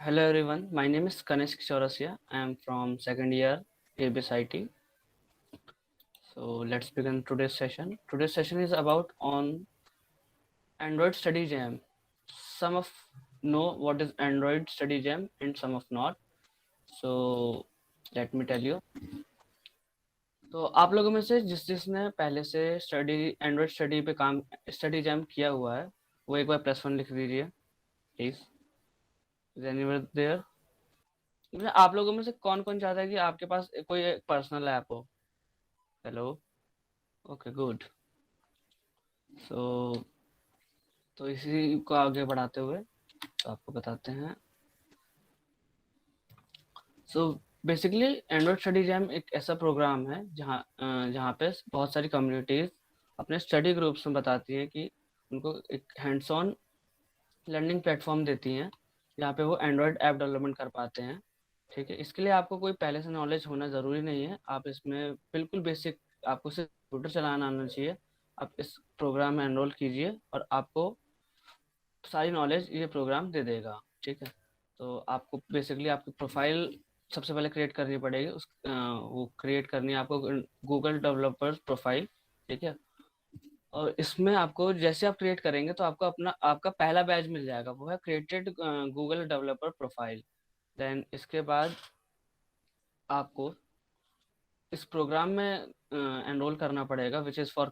Hello everyone, my name is Kanishk Chaurasia. I am from second year ABS IT. So let's begin today's session. Today's session is about on Android Study Jam. Some of know what is Android Study Jam and some of not. So let me tell you. तो आप लोगों में से जिसने पहले से Android study पे काम स्टडी जैम किया हुआ है वो एक बार +1 लिख दीजिए प्लीज। Is anyone there? आप लोगों में से कौन कौन चाहता है कि आपके पास कोई पर्सनल ऐप हो? Hello, okay good. सो तो इसी को आगे बढ़ाते हुए तो आपको बताते हैं। So basically Android study jam एक ऐसा प्रोग्राम है जहाँ पे बहुत सारी कम्युनिटीज अपने स्टडी ग्रुप्स में बताती हैं कि उनको एक हैंड्स ऑन लर्निंग प्लेटफॉर्म देती हैं जहाँ पे वो एंड्रॉयड ऐप डेवलपमेंट कर पाते हैं। ठीक है, इसके लिए आपको कोई पहले से नॉलेज होना ज़रूरी नहीं है। आप इसमें बिल्कुल बेसिक, आपको सिर्फ कंप्यूटर चलाना आना चाहिए। आप इस प्रोग्राम में एनरोल कीजिए और आपको सारी नॉलेज ये प्रोग्राम दे देगा। ठीक है, तो आपको बेसिकली आपकी प्रोफाइल सबसे पहले क्रिएट करनी पड़ेगी। वो क्रिएट करनी है आपको गूगल डेवलपर्स प्रोफाइल। ठीक है, और इसमें आपको जैसे आप क्रिएट करेंगे तो आपका पहला बैच मिल जाएगा, वो है created Google developer profile. Then इसके बाद आपको इस प्रोग्राम में एनरोल करना पड़ेगा which is for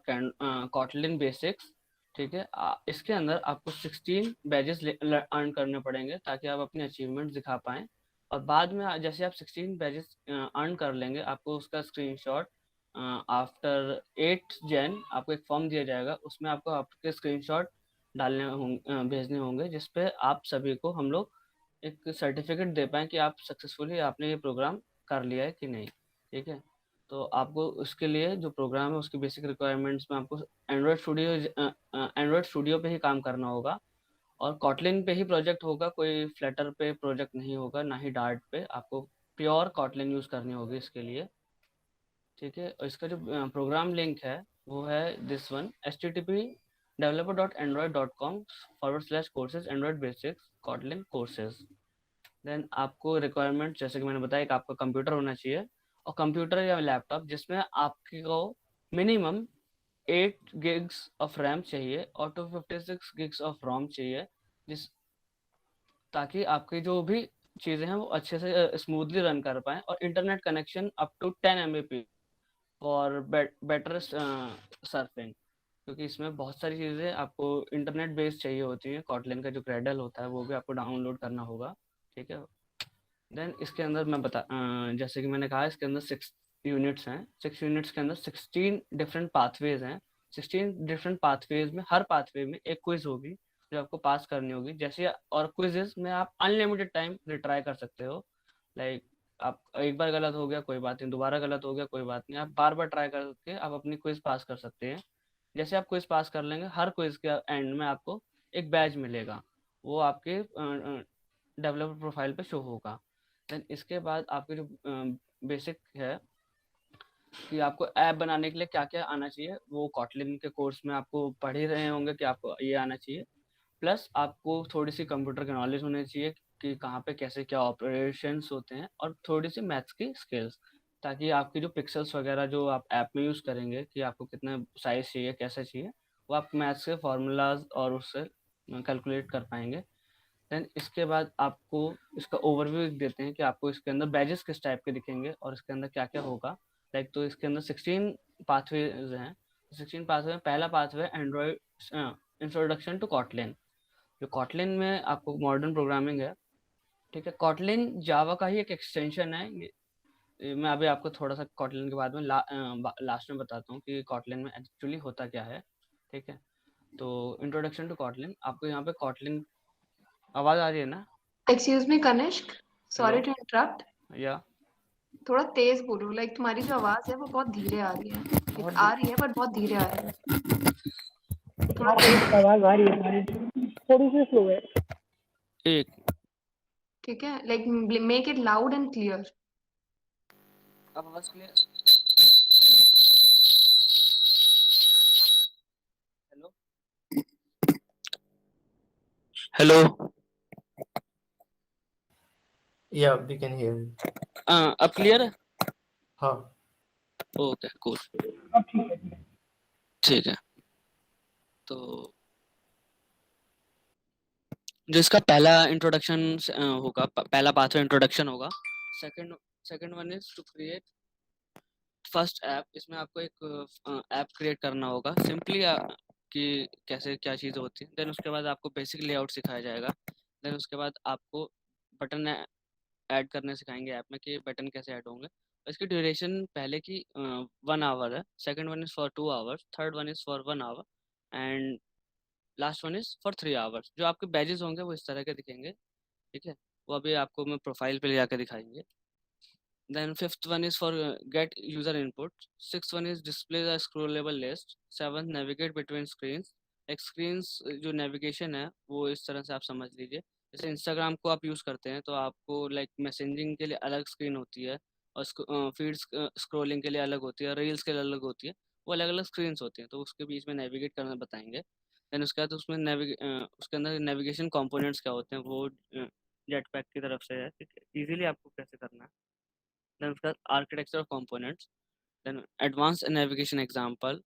Kotlin basics. ठीक है, इसके अंदर आपको 16 बैजेस अर्न करने पड़ेंगे ताकि आप अपनी अचीवमेंट दिखा पाएँ। और बाद में जैसे आप 16 बैजेस अर्न कर लेंगे आपको उसका स्क्रीनशॉट आफ्टर 8 जैन आपको एक फॉर्म दिया जाएगा, उसमें आपको आपके स्क्रीनशॉट डालने होंगे, भेजने होंगे, जिस पे आप सभी को हम लोग एक सर्टिफिकेट दे पाएँ कि आप सक्सेसफुली आपने ये प्रोग्राम कर लिया है कि नहीं। ठीक है, तो आपको उसके लिए जो प्रोग्राम है उसकी बेसिक रिक्वायरमेंट्स में आपको एंड्रॉयड स्टूडियो पे ही काम करना होगा और कॉटलिन पे ही प्रोजेक्ट होगा, कोई फ्लटर पे प्रोजेक्ट नहीं होगा, ना ही डार्ट पे। आपको प्योर कॉटलिन यूज़ करनी होगी इसके लिए। ठीक है, और इसका जो प्रोग्राम लिंक है वो है this one http://developer.android.com/courses android basics kotlin courses। Then आपको रिक्वायरमेंट जैसे कि मैंने बताया कि आपका कंप्यूटर होना चाहिए और कंप्यूटर या लैपटॉप जिसमें आपको मिनिमम 8 गिग्स ऑफ रैम चाहिए और 256 गिग्स ऑफ रोम चाहिए, जिस ताकि आपकी जो भी चीज़ें हैं वो अच्छे से स्मूथली रन कर पाएँ और internet connection up to 10 Mbps for better surfing, क्योंकि इसमें बहुत सारी चीज़ें आपको इंटरनेट बेस्ड चाहिए होती हैं। कॉटलिन का जो ग्रेडल होता है वो भी आपको डाउनलोड करना होगा। ठीक है, देन इसके अंदर जैसे कि मैंने कहा इसके अंदर 6 यूनिट्स हैं। 6 यूनिट्स के अंदर 16 डिफरेंट पाथवेज हैं। 16 डिफरेंट पाथवेज में हर पाथवे में एक क्विज होगी जो आपको पास करनी होगी। जैसे और क्विजेस में आप अनलिमिटेड टाइम रिट्राई कर सकते हो। लाइक आप एक बार गलत हो गया कोई बात नहीं, दोबारा गलत हो गया कोई बात नहीं, आप बार बार ट्राई करके आप अपनी क्विज पास कर सकते हैं। जैसे आप क्विज पास कर लेंगे हर क्विज के एंड में आपको एक बैज मिलेगा, वो आपके डेवलपर प्रोफाइल पे शो होगा। देन इसके बाद आपके जो बेसिक है कि आपको ऐप बनाने के लिए क्या क्या आना चाहिए, वो कॉटलिन के कोर्स में आपको पढ़ ही रहे होंगे कि आपको ये आना चाहिए। प्लस आपको थोड़ी सी कंप्यूटर की नॉलेज होनी चाहिए कि कहाँ पे कैसे क्या ऑपरेशंस होते हैं और थोड़ी सी मैथ्स की स्किल्स, ताकि आपकी जो पिक्सल्स वगैरह जो आप ऐप में यूज़ करेंगे कि आपको कितना साइज चाहिए कैसे चाहिए, वो आप मैथ्स के फार्मूलाज और उससे कैलकुलेट कर पाएंगे। देन इसके बाद आपको इसका ओवरव्यू देते हैं कि आपको इसके अंदर बैजेस किस टाइप के दिखेंगे और इसके अंदर क्या क्या होगा। लाइक तो इसके अंदर 16 पाथवेज हैं। 16 पाथवे में पहला pathway Android introduction to Kotlin. जो कॉटलिन में आपको मॉडर्न प्रोग्रामिंग है। ठीक है, कॉटलिन जावा का ही एक एक्सटेंशन है। मैं अभी आपको थोड़ा सा कॉटलिन के बाद में लास्ट में बताता हूँ कि कॉटलिन में एक्चुअली होता क्या है। ठीक है, तो इंट्रोडक्शन टू कॉटलिन, आपको यहाँ पे कॉटलिन आवाज़ आ रही है ना? Excuse me Kanishk, hello, sorry to interrupt. या थोड़ा तेज बोलो, लाइक तुम्हारी जो आवाज है वो बहुत धीरे आ रही है। बहुत आ रही है पर बहुत धीरे आ रही है। थोड़ा हाँ तेज। आवाज आ रही है तुम्हारी, थोड़ी सी स्लो है। एक ठीक है, like make it loud and clear. अब आवाज clear? Hello hello, Yeah, we can hear you. अब क्लियर है? हाँ. ओके कूल, अब ठीक है. ठीक है. तो जो इसका पहला इंट्रोडक्शन होगा, पहला पाथवे इंट्रोडक्शन होगा. Second one is to create first app. इसमें आपको एक ऐप क्रिएट करना होगा सिंपली, कि कैसे क्या चीज़ें होती हैं. देन उसके बाद आपको बेसिक लेआउट सिखाया जाएगा. देन उसके बाद आपको बटन ऐड करने सिखाएंगे ऐप में, कि बटन कैसे ऐड होंगे. इसकी ड्यूरेशन पहले की 1 आवर है, second one is for 2 hours, third one is for 1 our and last one is for 3 hours. जो आपके बैजेस होंगे वो इस तरह के दिखेंगे, ठीक है. वो अभी आपको मैं प्रोफाइल पे ले जाकर दिखाएंगे. Then fifth one is for get user input. Sixth one is display the scrollable list. Seventh navigate between screens. एक screens जो navigation है वो इस तरह से आप समझ लीजिए. जैसे इंस्टाग्राम को आप यूज़ करते हैं तो आपको लाइक मैसेजिंग के लिए अलग स्क्रीन होती है, और फीड्स स्क्रोलिंग के लिए अलग होती है, रील्स के लिए अलग होती है. वो अलग अलग स्क्रीन्स होती हैं, तो उसके बीच में नेविगेट करना बताएंगे. देन उसके बाद उसमें उसके अंदर नेविगेशन कंपोनेंट्स क्या होते हैं वो जेट पैक की तरफ से है, इजीली आपको कैसे करना है. Then उसका architecture of components, then advanced navigation example,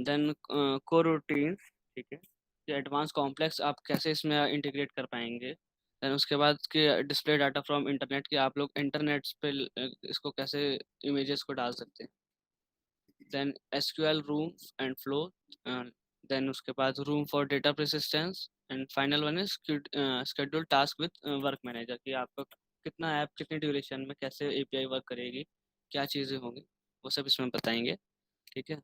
then core routines, ठीक है, कि advanced complex आप कैसे इसमें इंटीग्रेट कर पाएंगे. then उसके बाद कि डिस्प्ले डाटा फ्रॉम इंटरनेट, कि आप लोग इंटरनेट पे इसको कैसे इमेजेस को डाल सकते हैं. then SQL room and flow, then उसके बाद room for data persistence and final one is schedule task with work manager, कि आपका कितना ऐप कितनी ड्यूरेशन में कैसे API वर्क करेगी, क्या चीज़ें होंगी, वो सब इसमें बताएंगे, ठीक है.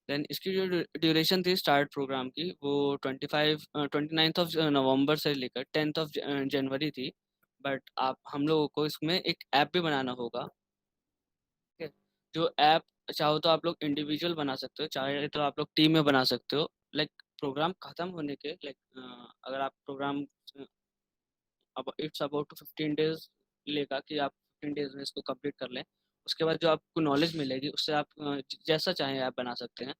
देन इसकी जो ड्यूरेशन थी स्टार्ट प्रोग्राम की वो 29th ऑफ नवंबर से लेकर 10th ऑफ जनवरी थी. बट हम लोगों को इसमें एक ऐप भी बनाना होगा, ठीक है. जो ऐप चाहो तो आप लोग इंडिविजुअल बना सकते हो, चाहे तो आप लोग टीम में बना सकते हो. लाइक प्रोग्राम ख़त्म होने के लाइक अगर आप प्रोग्राम अब इट्स अबाउट 15 डेज लेगा, कि आप 15 डेज में इसको कंप्लीट कर लें. उसके बाद जो आपको नॉलेज मिलेगी उससे आप जैसा चाहें ऐप बना सकते हैं.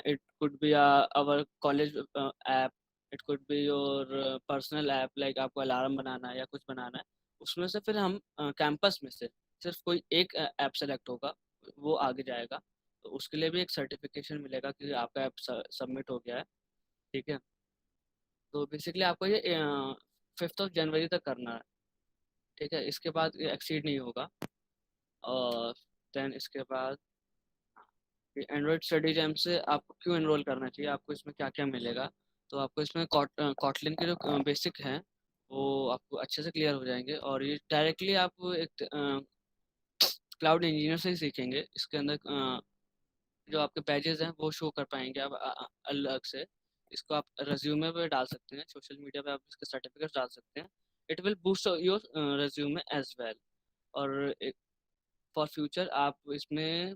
It could be our college app, it could be your personal app, like आपको अलार्म बनाना है या कुछ बनाना है. उसमें से फिर हम कैंपस में से सिर्फ कोई एक ऐप सेलेक्ट होगा, वो आगे जाएगा. तो उसके लिए भी एक सर्टिफिकेशन मिलेगा कि आपका ऐप सबमिट हो गया है, ठीक है. तो बेसिकली आपको ये 5th ऑफ जनवरी तक करना है, ठीक है. इसके बाद एक्सीड नहीं होगा. और देन इसके बाद एंड्रॉयड स्टडी जैम से आपको क्यों एनरोल करना चाहिए, आपको इसमें क्या क्या मिलेगा. तो आपको इसमें कॉटलिन के जो बेसिक हैं वो आपको अच्छे से क्लियर हो जाएंगे, और ये डायरेक्टली आप एक क्लाउड इंजीनियर से ही सीखेंगे. इसके अंदर जो आपके पैजेस हैं वो शो कर पाएंगे आप अलग से. इसको आप रेज्यूमे पे डाल सकते हैं, सोशल मीडिया पे आप इसके सर्टिफिकेट डाल सकते हैं. It will boost your resume as well. और फॉर फ्यूचर आप इसमें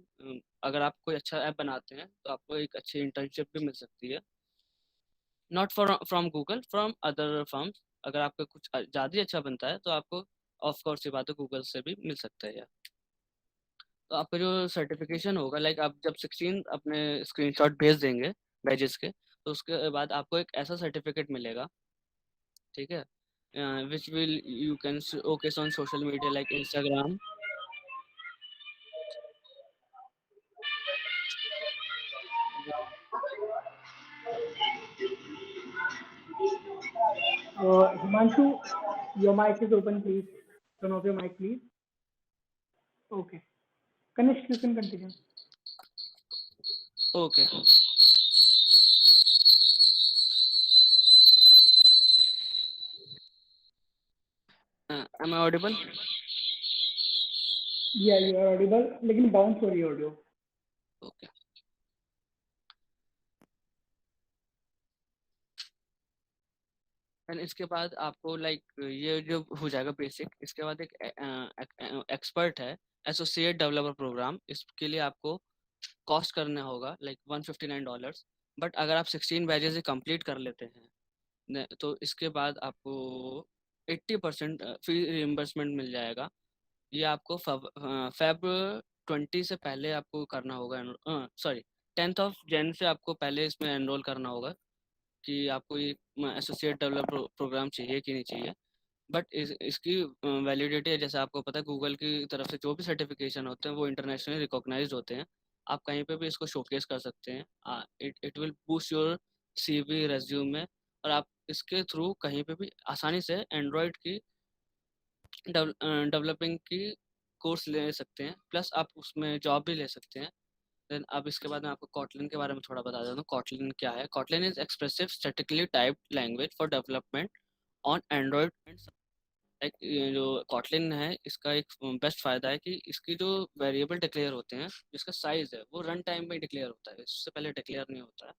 अगर आप कोई अच्छा ऐप बनाते हैं तो आपको एक अच्छी इंटर्नशिप भी मिल सकती है, not from Google, from other firms. अगर आपका कुछ ज़्यादा ही अच्छा बनता है तो आपको ऑफ कोर्स ये बात है गूगल से भी मिल सकता है. तो आपका जो सर्टिफिकेशन होगा, लाइक आप जब 16 अपने स्क्रीनशॉट भेज देंगे बैजेस के, तो उसके बाद आपको एक ऐसा सर्टिफिकेट मिलेगा, ठीक है, which will you can showcase on social media like Instagram. Himanshu, your mic is open, please. Turn off your mic, please. Okay. Kanish, you can continue. Okay. Am I audible? Yeah, you are audible. लेकिन bounce हो रही है audio. Okay. And इसके बाद आपको like ये जो हो जाएगा बेसिक. इसके बाद एक एक्सपर्ट है, एसोसिएट डेवलपर प्रोग्राम. इसके लिए आपको कॉस्ट करना होगा लाइक $159. बट अगर आप 16 बैजेस कंप्लीट कर लेते हैं तो इसके बाद आपको 80% फी रिइम्बर्समेंट मिल जाएगा. ये आपको फेब 20 से पहले आपको करना होगा, सॉरी 10th ऑफ जन से आपको पहले इसमें एनरोल करना होगा कि आपको ये एसोसिएट डेवलपर प्रोग्राम चाहिए कि नहीं चाहिए. बट इसकी वैलिडिटी, जैसे आपको पता है गूगल की तरफ से जो भी सर्टिफिकेशन होते हैं वो इंटरनेशनली रिकॉग्नाइज्ड होते हैं। आप कहीं पे भी इसको शोकेस कर सकते हैं। It will boost your CV resume, और आप इसके थ्रू कहीं पे भी आसानी से एंड्रॉयड की डेवलपिंग की कोर्स ले सकते हैं, प्लस आप उसमें जॉब भी ले सकते हैं। देन अब इसके बाद मैं आपको कॉटलिन के बारे में थोड़ा बता देता हूँ। कॉटलिन क्या है? Kotlin is expressive statically typed language for development on Android. Like ये जो कॉटलिन है, इसका एक बेस्ट फायदा है कि इसकी जो वेरिएबल डिक्लेयर होते हैं, जिसका साइज है वो रन टाइम में डिक्लेयर होता है, इससे पहले डिक्लेयर नहीं होता है।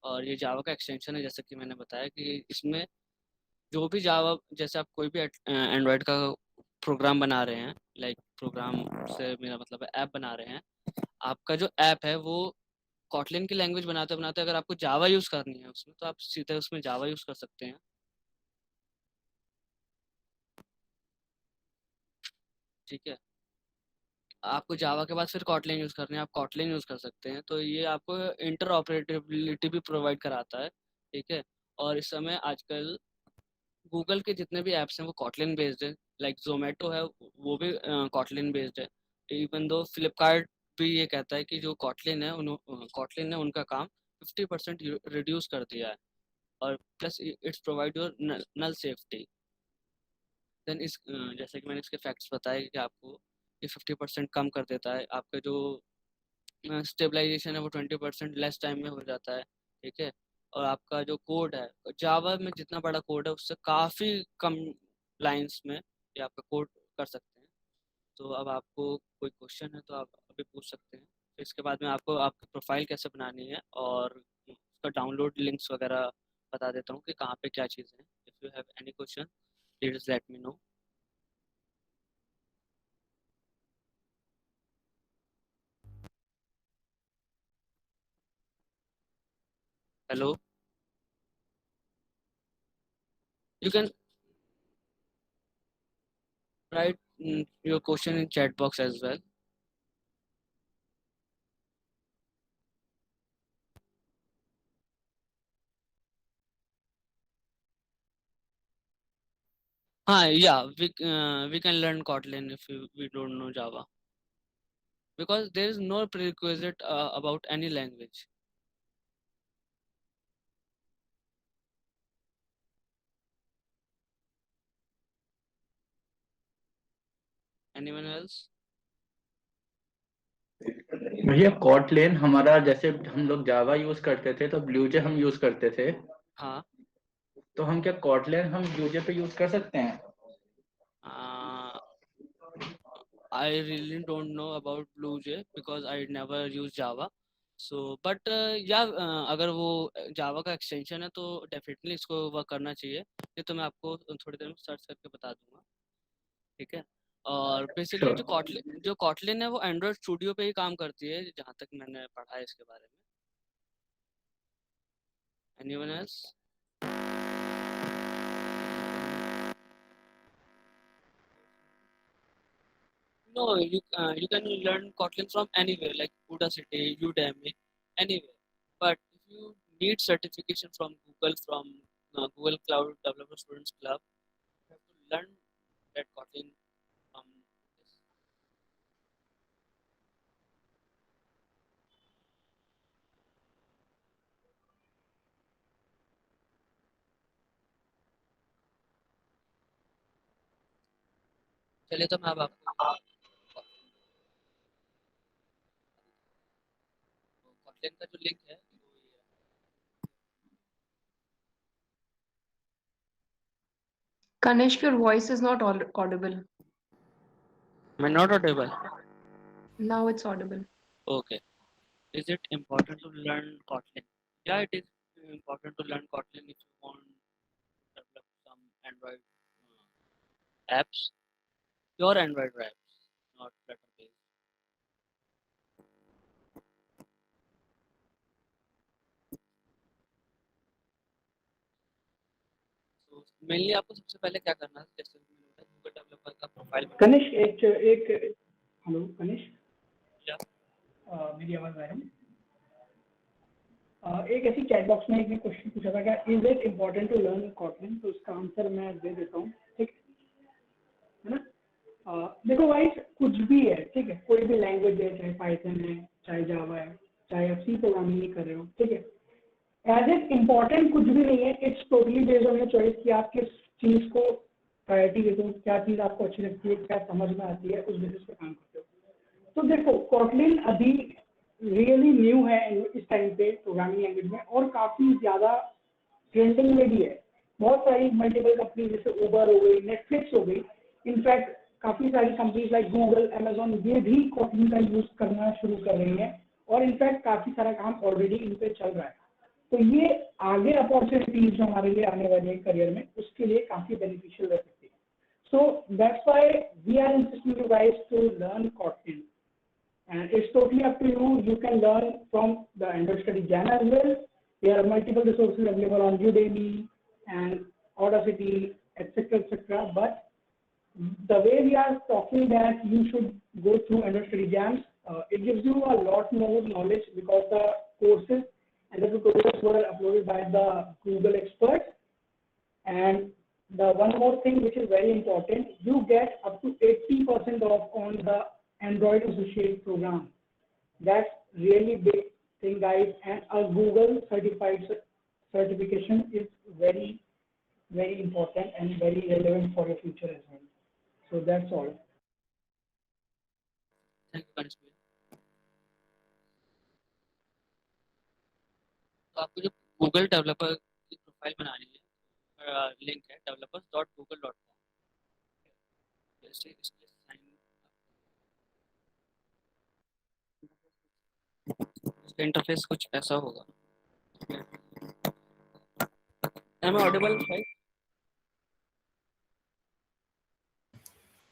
और ये जावा का एक्सटेंशन है, जैसे कि मैंने बताया कि इसमें जो भी जावा, जैसे आप कोई भी एंड्रॉयड का प्रोग्राम बना रहे हैं, लाइक प्रोग्राम से मेरा मतलब है ऐप बना रहे हैं, आपका जो ऐप है वो कॉटलिन की लैंग्वेज बनाते बनाते अगर आपको जावा यूज़ करनी है उसमें, तो आप सीधे उसमें जावा यूज़ कर सकते हैं। ठीक है, आपको जावा के बाद फिर कॉटलिन यूज़ करनी है, आप कॉटलिन यूज़ कर सकते हैं। तो ये आपको इंटर ऑपरेटेबिलिटी भी प्रोवाइड कराता है। ठीक है, और इस समय आजकल गूगल के जितने भी ऐप्स हैं वो कॉटलिन बेस्ड है। लाइक जोमेटो है, वो भी कॉटलिन बेस्ड है। इवन दो फ्लिपकार्ट भी ये कहता है कि जो कॉटलिन है कॉटलिन ने उनका काम 50% रिड्यूस कर दिया है, और plus it's provide your null safety. Then जैसे कि मैंने इसके फैक्ट्स बताए कि आपको ये 50% कम कर देता है, आपका जो स्टेबलाइजेशन है वो 20% लेस टाइम में हो जाता है। ठीक है, और आपका जो कोड है जावा में जितना बड़ा कोड है उससे काफ़ी कम लाइंस में ये आपका कोड कर सकते हैं। तो अब आपको कोई क्वेश्चन है तो आप अभी पूछ सकते हैं। फिर इसके बाद में आपको आपकी प्रोफाइल कैसे बनानी है और उसका डाउनलोड लिंक्स वगैरह बता देता हूँ कि कहाँ पे क्या चीज़ें हैं। If you have any question please let me know. Hello, you can write your question in chat box as well. हाँ, yeah, we can learn Kotlin if we don't know Java, because there is no prerequisite about any language. Anyone else? भैया Kotlin हमारा, जैसे हम लोग जावा use करते थे तो BlueJ हम यूज करते थे, हाँ, तो हम क्या कॉटलिन हम ब्लूजे पे यूज कर सकते हैं? uh, I really don't know about BlueJ because I never use Java. So, but या अगर वो जावा का एक्सटेंशन है तो डेफिनेटली इसको वर्क करना चाहिए। ये तो मैं आपको थोड़ी देर में सर्च करके बता दूंगा। ठीक है, और बेसिकली श्योर। जो कॉटलिन है वो एंड्रॉयड स्टूडियो पे ही काम करती है, जहाँ तक मैंने पढ़ा है इसके बारे में। Anyone else? No, you can learn Kotlin from anywhere, like Udacity, Udemy, anywhere. But if you need certification from Google, from Google Cloud Developer Students Club, you have to learn that Kotlin from this. चलिए, तो मैं अब आपको Kotlin का जो link है वो ये है। Kanishk, your voice is not audible. मैं not audible. Now it's audible. Okay. Is it important to learn Kotlin? Yeah, it is important to learn Kotlin if you want to develop some Android apps, pure Android apps, not Flutter based. तो mainly आपको सबसे पहले क्या करना है, जैसे मैंने बताया गूगल डेवलपर का प्रोफाइल बनाना कनिष्क एक हेलो कनिष्क, है। या मेरी आवाज आ रही है? एक ऐसी चैट बॉक्स में एक ने क्वेश्चन पूछा था, क्या is it important to learn Kotlin? तो उसका आंसर मैं दे देता हूँ। ठीक, देखो भाई, कुछ भी है, ठीक है, कोई भी लैंग्वेज है, चाहे पाइथन है, चाहे जावा है, चाहे आप सी प्रोग्रामिंग ही कर रहे हो, ठीक है, एज इट इम्पोर्टेंट कुछ भी नहीं है, it's totally based on your choice कि आप किस चीज़ को प्रायोरिटी देते हो, क्या चीज़ आपको अच्छी लगती है, क्या समझ में आती है, उस बेसिस पे काम करते हो। तो देखो, कोटलिन अभी रियली न्यू है इस टाइम पे प्रोग्रामिंग लैंग्वेज में, और काफ़ी ज़्यादा ट्रेंडिंग में भी है। बहुत सारी मल्टीपल कंपनी जैसे उबर हो गई, नेटफ्लिक्स हो गई, इनफैक्ट काफ़ी सारी कंपनीज लाइक गूगल, अमेजोन, ये भी कोटलिन का यूज़ करना शुरू कर रही हैं, और इनफैक्ट काफ़ी सारा काम ऑलरेडी इन पे चल रहा है। तो ये आगे अपॉर्चुनिटीज जो हमारे लिए आने वाली है करियर में, उसके लिए काफ़ी बेनिफिशियल रह सकती है। So that's why we are insisting you guys to learn Kotlin, and it's totally up to you. You can learn from the Android Study Jam as well. There are multiple resources available on Udemy and Audacity, etc., etc. But the way we are talking that you should go through Android Study Jams, it gives you a lot more knowledge because the courses and the tutorials were uploaded by the Google experts. And the one more thing which is very important, you get up to 80% off on the Android Associate program. That's really big thing, guys. And a Google certification is very, very important and very relevant for your future as well. So that's all. Thank you Kanishk भैया। तो आपको जो Google developer की profile बनानी है, link है developers.google.com। जैसे इसके साइन, इसका इंटरफेस कुछ ऐसा होगा। Am I audible right?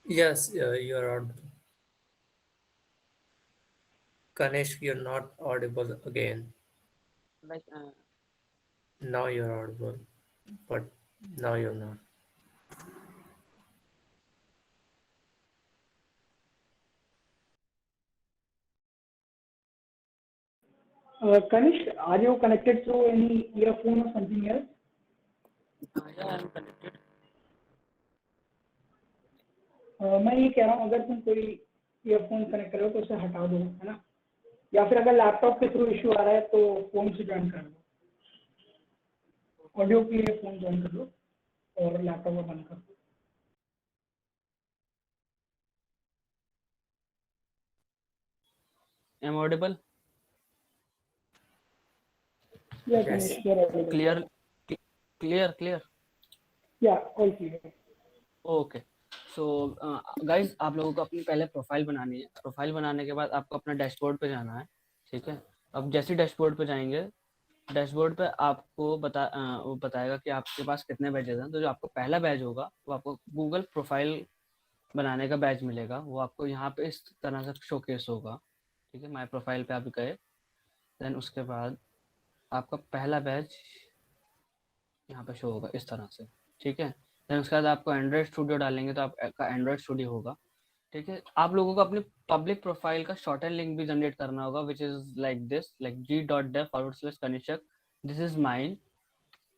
Yes, you are audible. Ganesh, you're not audible again. Like Now you're audible, but now you're not. Kanish, are you connected through any earphone or something else? या I am connected. मैं ये कह रहा हूँ, अगर तुम कोई earphone connect करो तो उसे हटा दो, है ना, या फिर अगर लैपटॉप के थ्रू इशू आ रहा है तो फोन से ज्वाइन कर लो, ऑडियो के लिए फोन ज्वाइन कर लो और लैपटॉप को बंद कर दो। Am audible? Yeah, Yes. Kanish, you're audible. Clear clear? Yeah, all clear. Okay. So guys, आप लोगों को अपनी पहले प्रोफाइल बनानी है। प्रोफाइल बनाने के बाद आपको अपना डैशबोर्ड पे जाना है, ठीक है। अब जैसे डैशबोर्ड पे जाएंगे, डैशबोर्ड पे आपको वो बताएगा कि आपके पास कितने बैचेज हैं। तो जो आपको पहला बैच होगा वो आपको गूगल प्रोफाइल बनाने का बैच मिलेगा, वो आपको यहाँ पे इस तरह से शोकेस होगा, ठीक है। माय प्रोफाइल पे आप गए, देन उसके बाद आपका पहला बैच यहाँ पे शो होगा इस तरह से, ठीक है। देन उसके बाद आपको एंड्रॉइड स्टूडियो डालेंगे तो आपका एंड्रॉइड स्टूडियो होगा, ठीक है। आप लोगों को अपनी पब्लिक प्रोफाइल का शॉर्ट एंड लिंक भी जनरेट करना होगा, which is like this, like g.dev/kanishak, this is mine.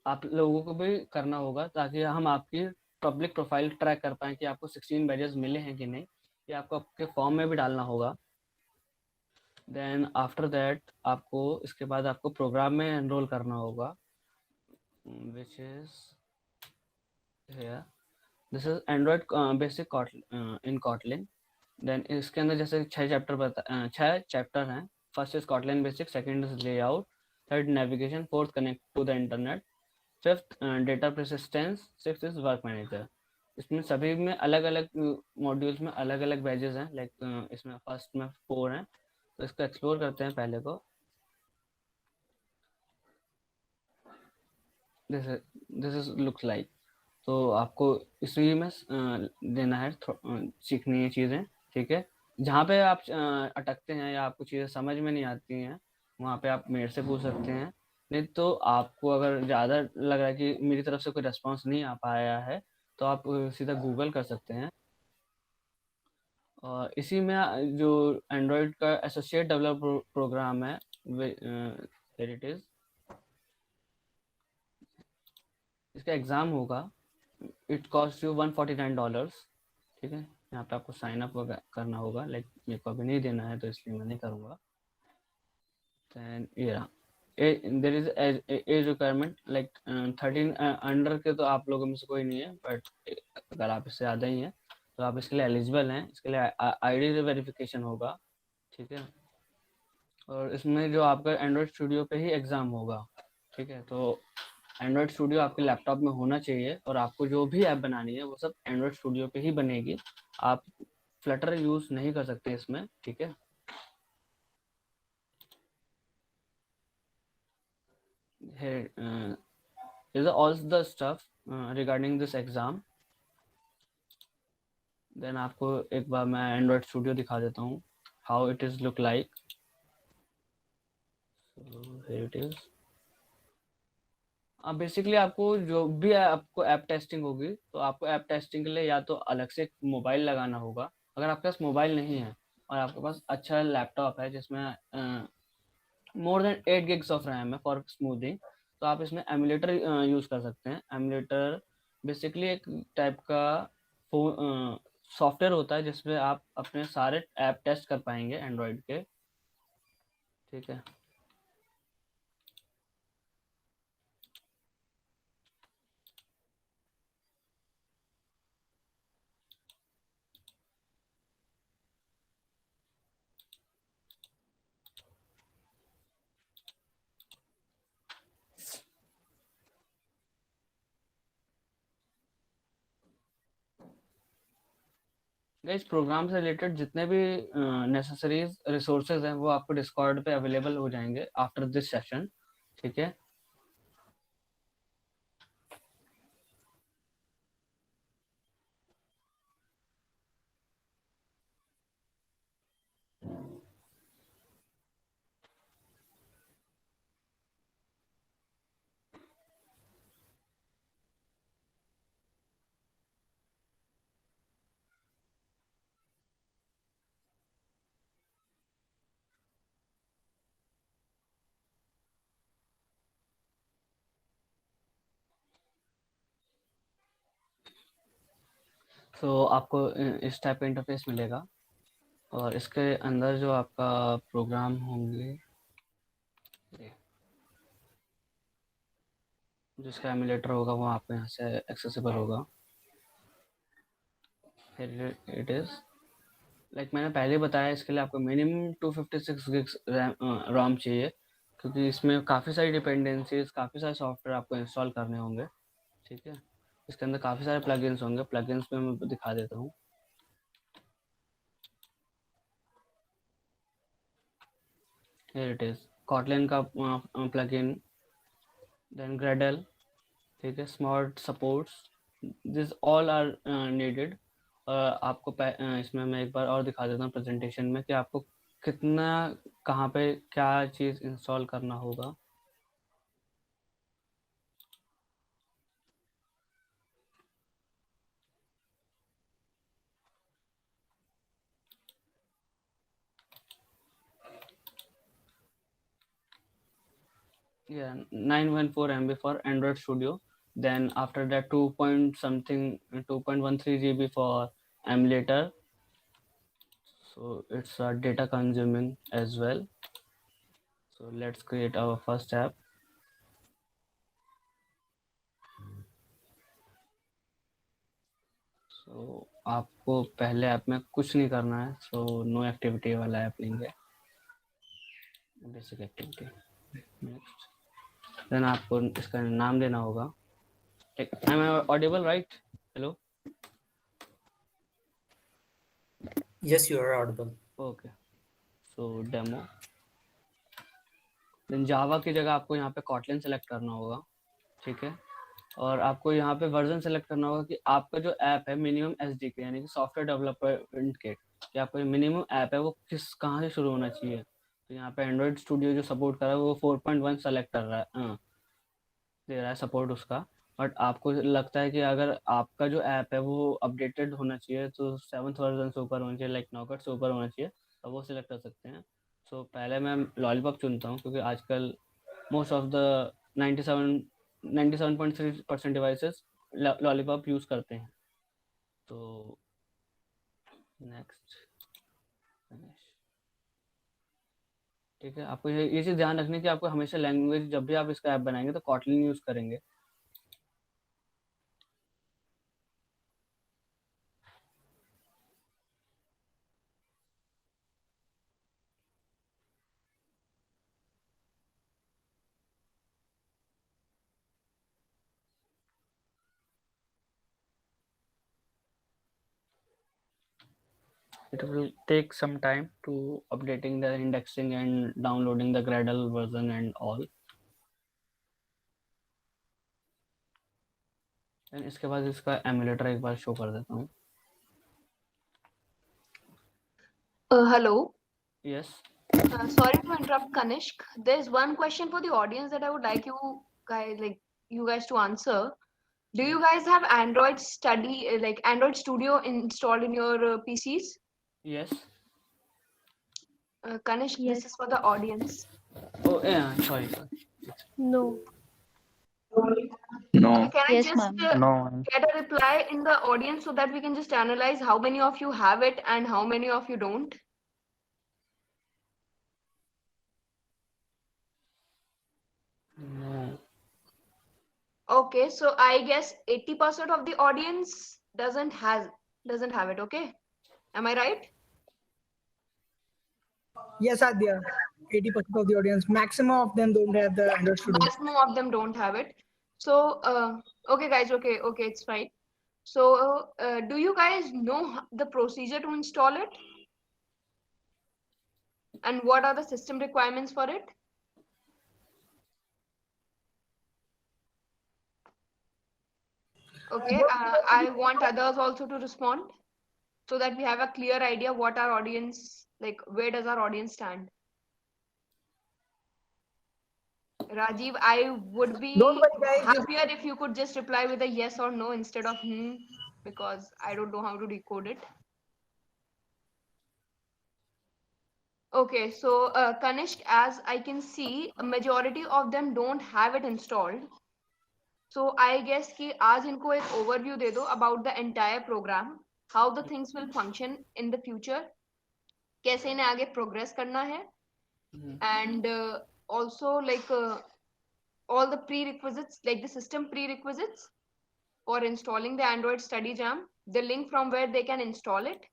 आप लोगों को भी करना होगा ताकि हम आपकी पब्लिक प्रोफाइल ट्रैक कर पाएँ कि आपको 16 बैजेस मिले हैं कि नहीं। ये आपको आपके फॉर्म में भी डालना होगा। देन आफ्टर दैट आपको इसके बाद आपको प्रोग्राम में एनरोल करना होगा, which is here, this is Android basic in Kotlin। Then इसके अंदर जैसे 6 चैप्टर हैं। First is Kotlin basic, second is layout, third navigation, fourth connect to the internet, fifth data persistence, sixth is work manager. इसमें सभी में अलग अलग modules में अलग अलग बैजेस हैं, लाइक इसमें फर्स्ट में 4 हैं। तो इसको एक्सप्लोर करते हैं पहले को। This is looks like. तो आपको इसी में देना है, सीखनी है चीज़ें, ठीक है। जहाँ पे आप अटकते हैं या आपको चीज़ें समझ में नहीं आती हैं, वहाँ पे आप मेरे से पूछ सकते हैं। नहीं तो आपको अगर ज़्यादा लग रहा है कि मेरी तरफ से कोई रिस्पॉन्स नहीं आ पाया है, तो आप सीधा गूगल कर सकते हैं। और इसी में जो एंड्रॉयड का एसोसिएट डेवलपर प्रोग्राम है, इट इज़, इसका एग्ज़ाम होगा, इट कॉस्ट यू $149, ठीक है। यहाँ पे आपको साइन अप करना होगा, लाइक मेरे को अभी नहीं देना है तो इसलिए मैं नहीं करूँगा। Then there is age requirement, like 13 under के तो आप लोगों में से कोई नहीं है, बट अगर आप इससे ज़्यादा ही हैं तो आप इसके लिए एलिजिबल हैं। इसके लिए आईडी वेरिफिकेशन होगा, ठीक है। और इसमें जो आपका एंड्रॉयड स्टूडियो पे ही एग्ज़ाम होगा, ठीक है। तो एंड्रॉयड स्टूडियो आपके लैपटॉप में होना चाहिए, और आपको जो भी ऐप बनानी है वो सब एंड्रॉयड स्टूडियो पे ही बनेगी। आप फ्लटर यूज़ नहीं कर सकते इसमें, ठीक है। These are all the stuff regarding this exam. Then आपको एक बार मैं एंड्रॉयड स्टूडियो दिखा देता हूँ, how it is look like. So here it is. अब बेसिकली आपको जो भी आपको ऐप टेस्टिंग होगी, तो आपको ऐप टेस्टिंग के लिए या तो अलग से मोबाइल लगाना होगा। अगर आपके पास मोबाइल नहीं है और आपके पास अच्छा लैपटॉप है जिसमें more than 8 gigs of RAM है फॉर स्मूथिंग, तो आप इसमें एमुलेटर यूज़ कर सकते हैं। एमुलेटर बेसिकली एक टाइप का सॉफ्टवेयर होता है जिसमें आप अपने सारे ऐप टेस्ट कर पाएंगे एंड्रॉयड के, ठीक है। इस प्रोग्राम से रिलेटेड जितने भी नेसेसरीज रिसोर्सेज हैं वो आपको डिस्कॉर्ड पे अवेलेबल हो जाएंगे आफ्टर दिस सेशन, ठीक है। तो आपको इस टाइप का इंटरफेस मिलेगा, और इसके अंदर जो आपका प्रोग्राम होंगे, जिसका एमुलेटर होगा वो आपको यहाँ से एक्सेसिबल होगा। इट इज़ लाइक मैंने पहले बताया, इसके लिए आपको मिनिमम 256 गिग्स रॉम चाहिए, क्योंकि इसमें काफ़ी सारी डिपेंडेंसीज, काफ़ी सारे सॉफ्टवेयर आपको इंस्टॉल करने होंगे, ठीक है। इसके अंदर काफ़ी सारे प्लगइन्स होंगे। प्लगइन्स में मैं दिखा देता हूँ। हियर इट इज़ कॉटलिन का प्लगइन, देन ग्रेडल, ठीक है, smart supports, this all are needed. आपको इसमें मैं एक बार और दिखा देता हूँ प्रेजेंटेशन में कि आपको कितना, कहाँ पे क्या चीज़ इंस्टॉल करना होगा। Yeah, 914 MB for Android Studio. Then after that 2.13 GB for emulator. So it's data consuming as well. So let's create our first app. So आपको पहले ऐप में कुछ नहीं करना है, so no activity वाला ऐप लेंगे, basic activity. Next. Then आपको इसका नाम देना होगा। Am I audible, right? Hello. Yes, you are audible. Okay. So demo. Then Java की जगह आपको यहाँ पे कॉटलिन सेलेक्ट करना होगा, ठीक है। और आपको यहाँ पे वर्जन सेलेक्ट करना होगा कि आपका जो ऐप है मिनिमम एसडीके यानी कि सॉफ्टवेयर डेवलपमेंट किट, कि आपका मिनिमम ऐप है वो कहाँ से शुरू होना चाहिए। तो यहाँ पे एंड्रॉयड स्टूडियो जो सपोर्ट कर रहा है वो 4.1 सेलेक्ट कर रहा है, दे रहा है सपोर्ट उसका। बट आपको लगता है कि अगर आपका जो ऐप है वो अपडेटेड होना चाहिए तो 7th वर्जन से ऊपर होना चाहिए, लाइक नॉकट से ऊपर होना चाहिए, तो वो सिलेक्ट कर सकते हैं। सो पहले मैं लॉलीपॉप चुनता हूँ, क्योंकि आजकल most of the 97.3% devices lollipop use करते हैं। तो नेक्स्ट फिनिश। ठीक है, आपको ये चीज़ ध्यान रखनी है कि आपको हमेशा लैंग्वेज, जब भी आप इसका ऐप बनाएंगे तो कॉटलिन यूज़ करेंगे। It will take some time to updating the indexing and downloading the Gradle version and all. And इसके बाद इसका एमुलेटर एक बार शो कर देता हूँ। Hello. Yes. Sorry to interrupt, Kanishk. There's one question for the audience that I would like you guys to answer. Do you guys have Android Android Studio installed in your PCs? Yes. Kanishk, Yes. this is for the audience. Oh yeah. Sorry. No. No. Can I Yes, just ma'am. No. get a reply in the audience so that we can just analyze how many of you have it and how many of you don't? No. Okay, so I guess 80% of the audience doesn't have it, okay? Am I right? Yes, Adya. 80% of the audience, maximum of them don't have the Android Studio. Maximum of them don't have it. So, okay, guys, okay, it's fine. So, do you guys know the procedure to install it? And what are the system requirements for it? Okay, I want others also to respond so that we have a clear idea what our audience, like, where does our audience stand? Rajiv, I would be Don't worry, guys. happier if you could just reply with a yes or no instead of because I don't know how to decode it. Okay, so Kanishk, as I can see, a majority of them don't have it installed. So I guess कि आज इनको एक overview दे दो about the entire program, how the things will function in the future, कैसे इन्हें आगे progress करना है, and also like all the prerequisites, like the system prerequisites for installing the Android Study Jam, the link from where they can install it,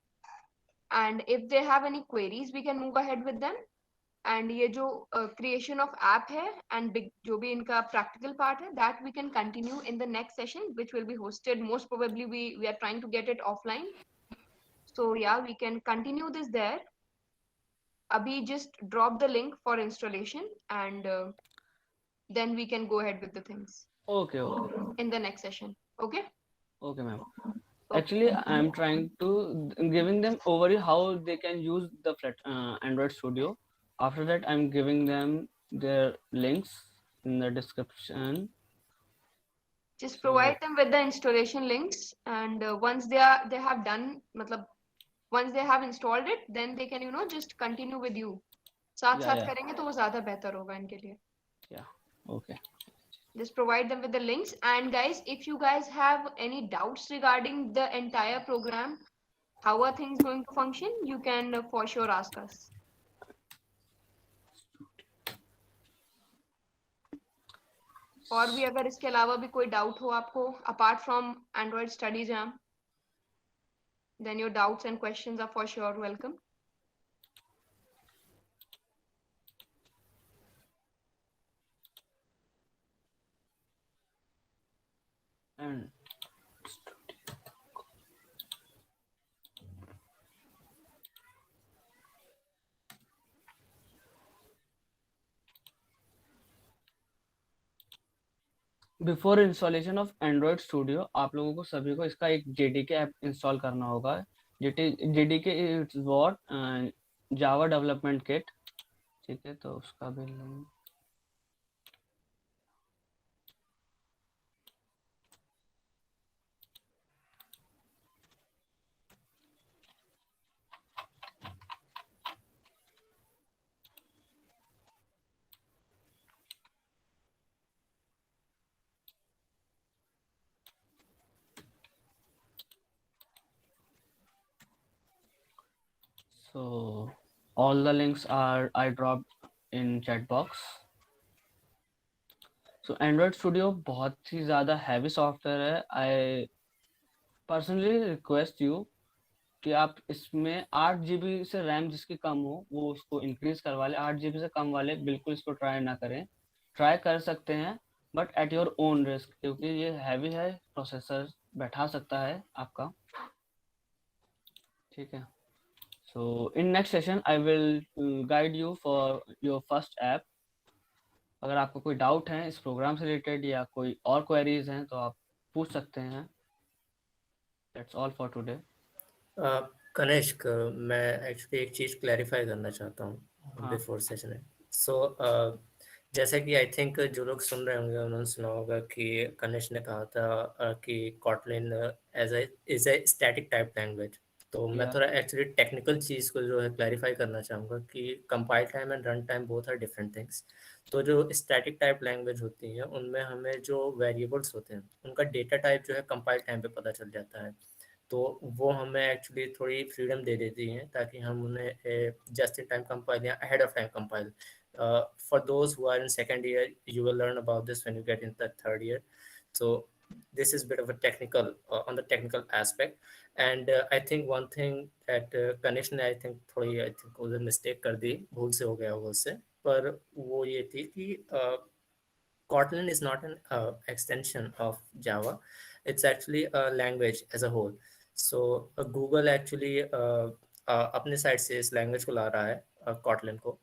and if they have any queries, we can move ahead with them. And ये जो creation of app है and big जो भी इनका practical part है, that we can continue in the next session, which will be hosted. Most probably we are trying to get it offline. So yeah, we can continue this there. Abhi just drop the link for installation and then we can go ahead with the things Okay. Okay. in the next session. Okay. Okay, ma'am. Okay. Actually, I'm trying to giving them overview how they can use the Android Studio. After that, I'm giving them their links in the description. Just So, provide them with the installation links, and once they have done, matlab, once they have installed it, then they can just continue with you. साथ Yeah, साथ yeah. करेंगे तो वो ज़्यादा बेहतर होगा इनके लिए. Yeah. Okay. Just provide them with the links. And guys, if you guys have any doubts regarding the entire program, how are things going to function, you can for sure ask us. और भी अगर इसके अलावा भी कोई doubt हो आपको apart from Android Study Jam, then your doubts and questions are for sure welcome. And before installation of Android studio आप लोगों को सभी को इसका एक जेडीके ऐप इंस्टॉल करना होगा. JDK is what Java development kit. ठीक है, तो उसका भी link So all the links I dropped in chat box. So Android Studio बहुत ही ज़्यादा हैवी सॉफ्टवेयर है. I personally request you कि आप इसमें 8 GB से रैम जिसकी कम हो वो उसको इंक्रीज करवा ले. 8 GB से कम वाले बिल्कुल इसको ट्राई ना करें. ट्राई कर सकते हैं but at your own risk, क्योंकि ये हैवी है, प्रोसेसर बैठा सकता है आपका. ठीक है. So in next session I will guide you for your first app. अगर आपको कोई डाउट है इस प्रोग्राम से रिलेटेड या कोई और क्वेरीज हैं तो आप पूछ सकते हैं. That's all for today. Kanishka, मैं एक्चुअली एक चीज़ क्लैरिफाई करना चाहता हूँ हाँ. Before session. सो जैसा कि आई थिंक जो लोग सुन रहे होंगे उन्होंने सुना होगा कि कनिष्क ने कहा था कि Kotlin is a static type language. तो मैं Yeah. थोड़ा एक्चुअली टेक्निकल चीज़ को जो है क्लैरिफाई करना चाहूँगा कि compile time and run time both are different things. तो जो स्टैटिक टाइप लैंग्वेज होती है उनमें हमें जो वेरिएबल्स होते हैं उनका डेटा टाइप जो है कंपाइल टाइम पे पता चल जाता है. तो वो हमें एक्चुअली थोड़ी फ्रीडम दे देती हैं ताकि हम उन्हें जस्ट इन टाइम कंपाइल या ahead of time compile. For those who are in second year, you will learn about this when you get into the third year. So this is a bit of a technical on the technical aspect. And I think one thing that Kanish ने I think थोड़ी I think उधर mistake कर दी, भूल से हो गया होगा उससे, पर वो ये थी कि Kotlin is not an extension of Java. It's actually a language as a whole. So Google actually अपने साइड से इस लैंग्वेज को ला रहा है Kotlin को.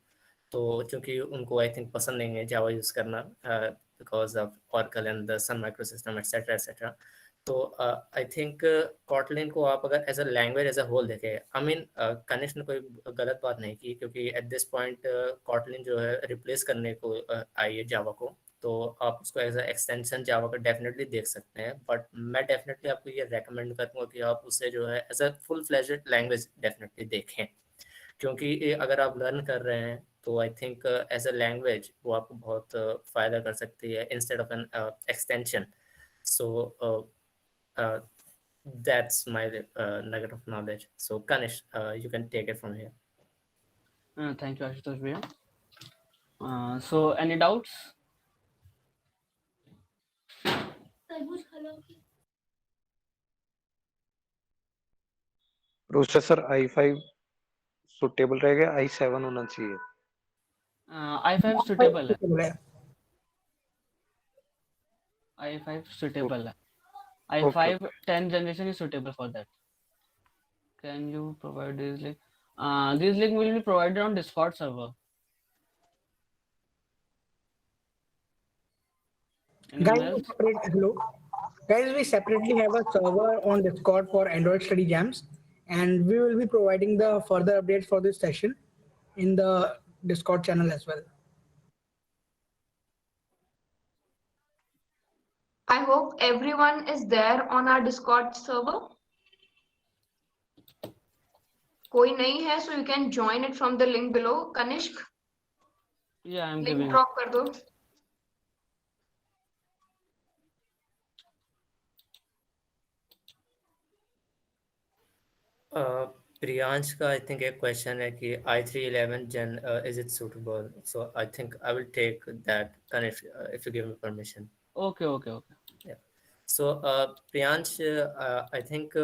तो क्योंकि उनको आई थिंक पसंद नहीं है जावा यूज़ करना because of Oracle and the Sun Microsystem etcetera etcetera. तो आई थिंक Kotlin को आप अगर as a language as a whole देखें, आई मीन कनिष्क ने कोई गलत बात नहीं की क्योंकि एट दिस पॉइंट Kotlin जो है रिप्लेस करने को आई है जावा को. तो आप उसको एज अ एक्सटेंशन जावा का डेफिनेटली देख सकते हैं. बट मैं डेफिनेटली आपको ये रेकमेंड करूँगा कि आप उसे जो है as a full fledged language definitely देखें, क्योंकि अगर आप लर्न कर रहे हैं तो I think as a language वो आपको बहुत फ़ायदा कर सकती है instead of an extension. So that's my nugget of knowledge. So Kanish, you can take it from here. Thank you, Ashutosh bhaiya. So any doubts? Processor i5 suitable रहेगा, i7 होना चाहिए. i5 suitable है. Suitable है. i5 suitable है. i5 Okay. 10 generation is suitable for that. Can you provide this link? This link will be provided on Discord server. Anyone Guys, else? hello. Guys, we separately have a server on Discord for Android Study Jams, and we will be providing the further updates for this session in the Discord channel as well. I hope everyone is there on our Discord server. कोई नहीं है, so you can join it from the link below. Kanishk, Yeah, I'm link giving. drop कर दो. Priyansh का I think एक question है कि i3 11 Gen is it suitable? So I think I will take that, Kanish, if you give me permission. Okay. Yeah. So Priyansh, I think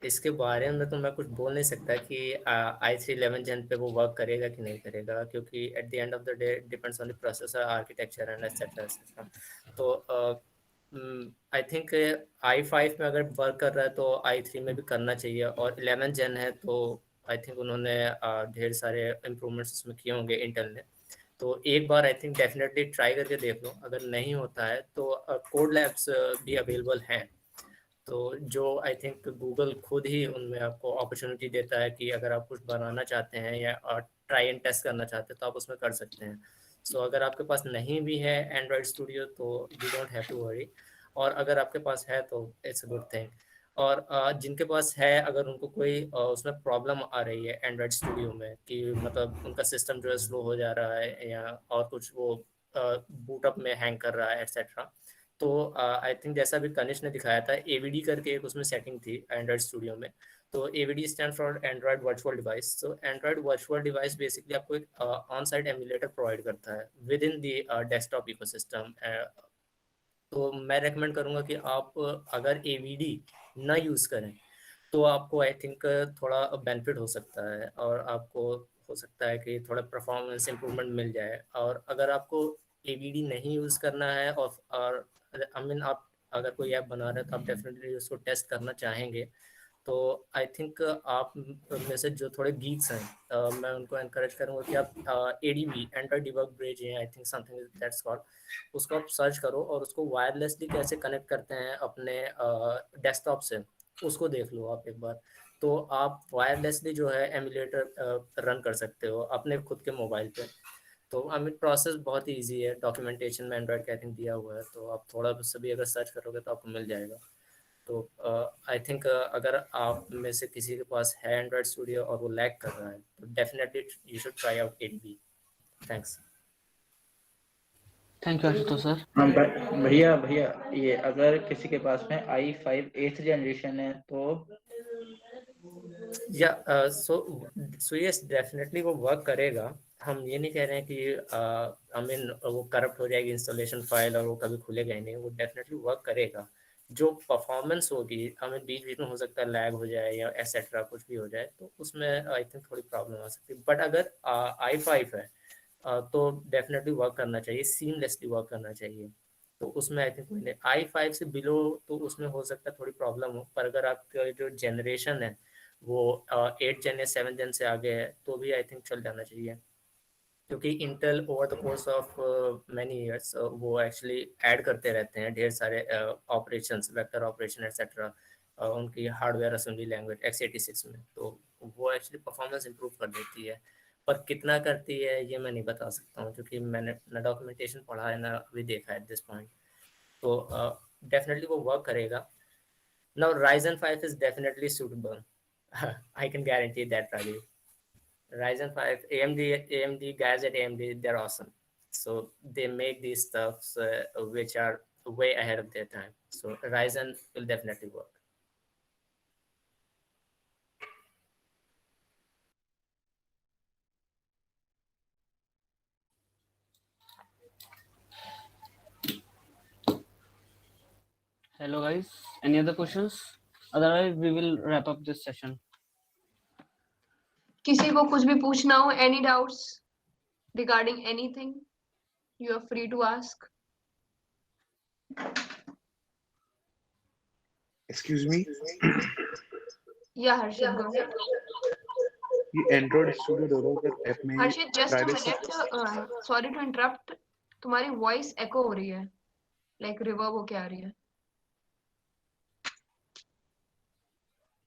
इसके बारे में तो मैं कुछ बोल नहीं सकता कि i3 11 Gen पे वो वर्क करेगा कि नहीं करेगा, क्योंकि at the end of the day depends on the processor architecture and etcetera etcetera. तो आई थिंक i5 में अगर वर्क कर रहा है तो i3 में भी करना चाहिए, और 11 Gen है तो आई थिंक उन्होंने ढेर सारे इम्प्रूवमेंट्स उसमें किए होंगे इंटेल ने. तो एक बार आई थिंक डेफिनेटली ट्राई करके देख लो. अगर नहीं होता है तो कोड लैब्स भी अवेलेबल हैं, तो जो आई थिंक गूगल खुद ही उनमें आपको अपॉर्चुनिटी देता है कि अगर आप कुछ बनाना चाहते हैं या ट्राई एंड टेस्ट करना चाहते हैं तो आप उसमें कर सकते हैं. सो अगर आपके पास नहीं भी है एंड्रॉयड स्टूडियो तो you don't have to worry, और अगर आपके पास है तो इट्स अ गुड थिंग. और जिनके पास है अगर उनको कोई उसमें प्रॉब्लम आ रही है एंड्रॉयड स्टूडियो में कि मतलब उनका सिस्टम जो है स्लो हो जा रहा है या और कुछ वो बूटअप में हैंग कर रहा है एटसेट्रा, तो आई थिंक जैसा भी कनिष्क ने दिखाया था AVD करके एक उसमें सेटिंग थी एंड्रॉयड स्टूडियो में, तो AVD stand for Android virtual device. तो एंड्रॉयड वर्चुअल डिवाइस बेसिकली आपको एक ऑन साइट एमुलेटर प्रोवाइड करता है with in the desktop ecosystem. तो मैं रेकमेंड करूँगा कि आप अगर AVD ना यूज़ करें तो आपको आई थिंक थोड़ा बेनिफिट हो सकता है, और आपको हो सकता है कि थोड़ा परफॉर्मेंस इम्प्रूवमेंट मिल जाए। और अगर आपको AVD नहीं यूज़ करना है और आई मीन आप अगर कोई ऐप बना रहे हैं तो आप डेफिनेटली उसको टेस्ट करना चाहेंगे, तो आई थिंक आप में से जो थोड़े गीक्स हैं मैं उनको एनकरेज करूँगा कि आप ADB एंड्रॉयड डिबग ब्रिज है, I think something that's called, उसको आप सर्च करो और उसको वायरलेसली कैसे कनेक्ट करते हैं अपने डेस्कटॉप से, उसको देख लो आप एक बार। तो आप वायरलेसली जो है एमुलेटर रन कर सकते हो अपने खुद के मोबाइल पे। तो आई मीन प्रोसेस बहुत ही ईजी है, डॉक्यूमेंटेशन में एंड्रॉयड का आई थिंक दिया हुआ है, तो आप थोड़ा उससे भी अगर सर्च करोगे तो आपको मिल जाएगा। तो आई थिंक अगर आप में से किसी के पास है एंड्रॉयड स्टूडियो और वो लैग कर रहा है तो definitely you should try out ADB। Thanks. Thank you Ashutosh sir. हाँ भैया भैया, ये अगर किसी के पास में i5 8th जनरेशन है तो या सो यस डेफिनेटली वो वर्क करेगा। हम ये नहीं कह रहे हैं कि आई मीन वो करप्ट हो जाएगी इंस्टॉलेशन फाइल और वो कभी खुलेगा ही नहीं, वो डेफिनेटली वर्क करेगा। जो परफॉर्मेंस होगी हमें बीच बीच में हो सकता है लैग हो जाए या एसेट्रा कुछ भी हो जाए, तो उसमें आई थिंक थोड़ी प्रॉब्लम आ सकती है। बट अगर i5 है तो डेफिनेटली वर्क करना चाहिए, सीमलेसली वर्क करना चाहिए। तो उसमें आई थिंक कोई i5 से बिलो तो उसमें हो सकता है थोड़ी प्रॉब्लम हो, पर अगर आपका जो जनरेशन है वो 8 जन या 7 जन से आगे है तो भी आई थिंक चल जाना चाहिए, क्योंकि Intel over the course of many years वो एक्चुअली ऐड करते रहते हैं ढेर सारे ऑपरेशंस, वेक्टर ऑपरेशन एक्सेट्रा उनकी हार्डवेयर असेंबली लैंग्वेज x86 में, तो वो एक्चुअली परफॉर्मेंस इंप्रूव कर देती है। पर कितना करती है ये मैं नहीं बता सकता हूँ, क्योंकि मैंने ना डॉक्यूमेंटेशन पढ़ा है ना अभी देखा है एट दिस पॉइंट। तो डेफिनेटली वो वर्क करेगा। Now Ryzen 5 is definitely suitable. I can guarantee that, Rajiv. Ryzen 5, AMD guys at AMD, they're awesome. So they make these stuffs which are way ahead of their time. So Ryzen will definitely work. Hello guys, any other questions? Otherwise we will wrap up this session. किसी को कुछ भी पूछना हो, any doubts regarding anything, you are free to ask. Excuse me, Yeah, Harshit, go ahead. ये Android studio developer app में Harshit, just a privacy minute. Sorry to interrupt. तुम्हारी voice एको हो रही है, लाइक रिवर्ब होके आ रही है.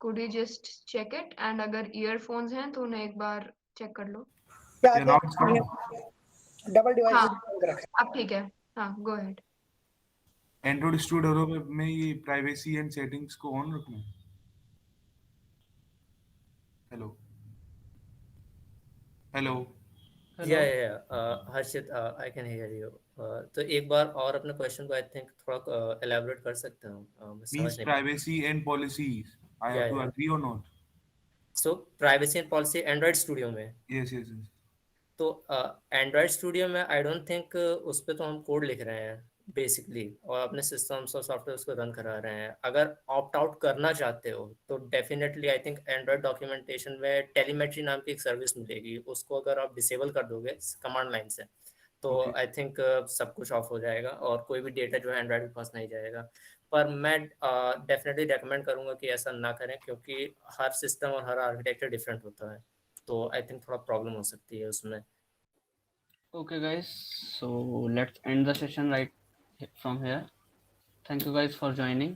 Could you just check it? And अगर earphones हैं तो उन्हें एक बार चेक कर लो. Yeah, now it's fine. Double device हाँ, अब ठीक है. हाँ, go ahead. Android studio developer में ये प्राइवेसी एंड सेटिंग्स को ऑन रखना है. Hello hello Hello. Yeah. Harshit, I can hear you. तो एक बार और अपने क्वेश्चन को आई थिंक थोड़ा एलैबोरेट कर सकते हो, मैं समझ मींस नहीं privacy and policies I have to agree और not. So privacy and policy Android Studio में, यस यस तो एंड्रॉयड स्टूडियो में आई डोंट थिंक उस पर तो हम कोड लिख रहे हैं बेसिकली और अपने सिस्टम्स और सॉफ्टवेयर को रन करा रहे हैं। अगर ऑप्ट आउट करना चाहते हो तो definitely I think Android documentation में टेलीमेट्री नाम की एक सर्विस मिलेगी, उसको अगर आप डिसेबल कर दोगे कमांड लाइन से तो आई थिंक सब कुछ ऑफ हो जाएगा और कोई भी डेटा जो है एंड्रॉयड के पास नहीं जाएगा। पर मैं डेफिनेटली रेकमेंड करूँगा कि ऐसा ना करें, क्योंकि हर सिस्टम और हर आर्किटेक्चर डिफरेंट होता है, तो आई थिंक थोड़ा प्रॉब्लम हो सकती है उसमें। Okay guys, so let's end the session right from here. Thank you guys for joining.